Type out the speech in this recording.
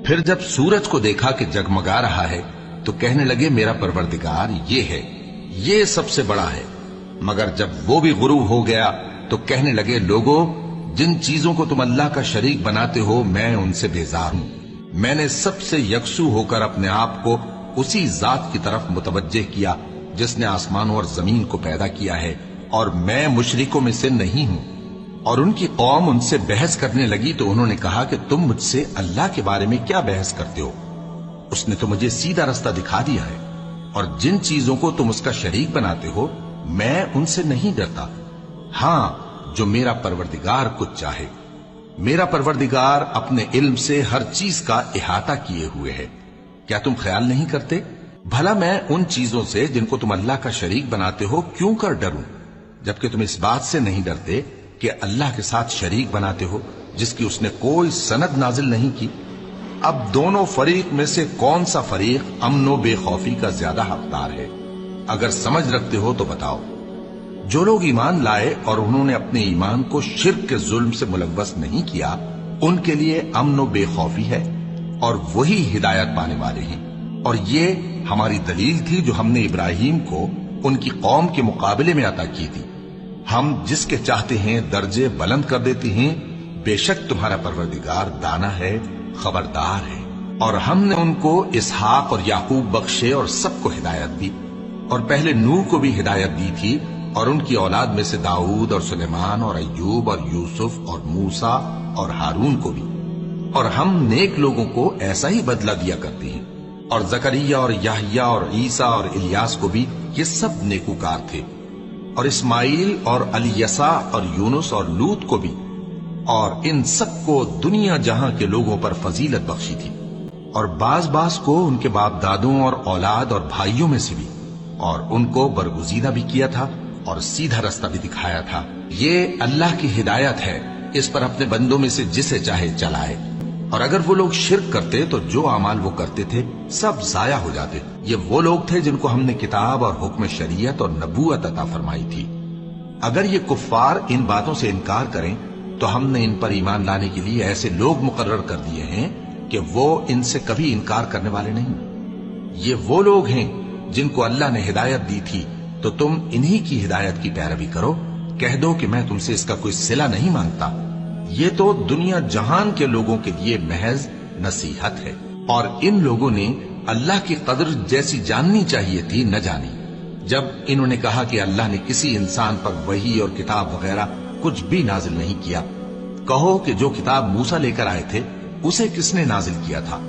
پھر جب سورج کو دیکھا کہ جگمگا رہا ہے تو کہنے لگے میرا پروردگار یہ ہے، یہ سب سے بڑا ہے۔ مگر جب وہ بھی غروب ہو گیا تو کہنے لگے لوگوں، جن چیزوں کو تم اللہ کا شریک بناتے ہو میں ان سے بیزار ہوں۔ میں نے سب سے یکسو ہو کر اپنے آپ کو اسی ذات کی طرف متوجہ کیا جس نے آسمانوں اور زمین کو پیدا کیا ہے، اور میں مشرکوں میں سے نہیں ہوں۔ اور ان کی قوم ان سے بحث کرنے لگی تو انہوں نے کہا کہ تم مجھ سے اللہ کے بارے میں کیا بحث کرتے ہو؟ اس نے تو مجھے سیدھا رستہ دکھا دیا ہے، اور جن چیزوں کو تم اس کا شریک بناتے ہو میں ان سے نہیں ڈرتا، ہاں جو میرا پروردگار کچھ چاہے۔ میرا پروردگار اپنے علم سے ہر چیز کا احاطہ کیے ہوئے ہے۔ کیا تم خیال نہیں کرتے؟ بھلا میں ان چیزوں سے جن کو تم اللہ کا شریک بناتے ہو کیوں کر ڈروں، جبکہ تم اس بات سے نہیں ڈرتے کہ اللہ کے ساتھ شریک بناتے ہو جس کی اس نے کوئی سند نازل نہیں کی۔ اب دونوں فریق میں سے کون سا فریق امن و بے خوفی کا زیادہ حقدار ہے؟ اگر سمجھ رکھتے ہو تو بتاؤ۔ جو لوگ ایمان لائے اور انہوں نے اپنے ایمان کو شرک کے ظلم سے ملوث نہیں کیا ان کے لیے امن و بے خوفی ہے، اور وہی ہدایت پانے والے ہیں۔ اور یہ ہماری دلیل تھی جو ہم نے ابراہیم کو ان کی قوم کے مقابلے میں عطا کی تھی۔ ہم جس کے چاہتے ہیں درجے بلند کر دیتے ہیں، بے شک تمہارا پروردگار دانا ہے، خبردار ہے۔ اور ہم نے ان کو اسحاق اور یعقوب بخشے اور سب کو ہدایت دی، اور پہلے نوح کو بھی ہدایت دی تھی، اور ان کی اولاد میں سے داؤد اور سلیمان اور ایوب اور یوسف اور موسیٰ اور ہارون کو بھی۔ اور ہم نیک لوگوں کو ایسا ہی بدلہ دیا کرتے ہیں۔ اور زکریا اور یحییٰ اور عیسیٰ اور الیاس کو بھی، یہ سب نیکوکار تھے۔ اور اسماعیل اور الیسع اور یونس اور لوط کو بھی، اور ان سب کو دنیا جہاں کے لوگوں پر فضیلت بخشی تھی، اور بعض کو ان کے باپ دادوں اور اولاد اور بھائیوں میں سے بھی، اور ان کو برگزیدہ بھی کیا تھا اور سیدھا رستہ بھی دکھایا تھا۔ یہ اللہ کی ہدایت ہے، اس پر اپنے بندوں میں سے جسے چاہے چلائے۔ اور اگر وہ لوگ شرک کرتے تو جو اعمال وہ کرتے تھے سب ضائع ہو جاتے۔ یہ وہ لوگ تھے جن کو ہم نے کتاب اور حکم شریعت اور نبوت عطا فرمائی تھی۔ اگر یہ کفار ان باتوں سے انکار کریں تو ہم نے ان پر ایمان لانے کے لیے ایسے لوگ مقرر کر دیے ہیں کہ وہ ان سے کبھی انکار کرنے والے نہیں۔ یہ وہ لوگ ہیں جن کو اللہ نے ہدایت دی تھی، تو تم انہی کی ہدایت کی پیروی کرو۔ کہہ دو کہ میں تم سے اس کا کوئی صلہ نہیں مانگتا، یہ تو دنیا جہان کے لوگوں کے لیے محض نصیحت ہے۔ اور ان لوگوں نے اللہ کی قدر جیسی جاننی چاہیے تھی نہ جانی۔ جب انہوں نے کہا کہ اللہ نے کسی انسان پر وحی اور کتاب وغیرہ کچھ بھی نازل نہیں کیا، کہو کہ جو کتاب موسیٰ لے کر آئے تھے اسے کس نے نازل کیا تھا؟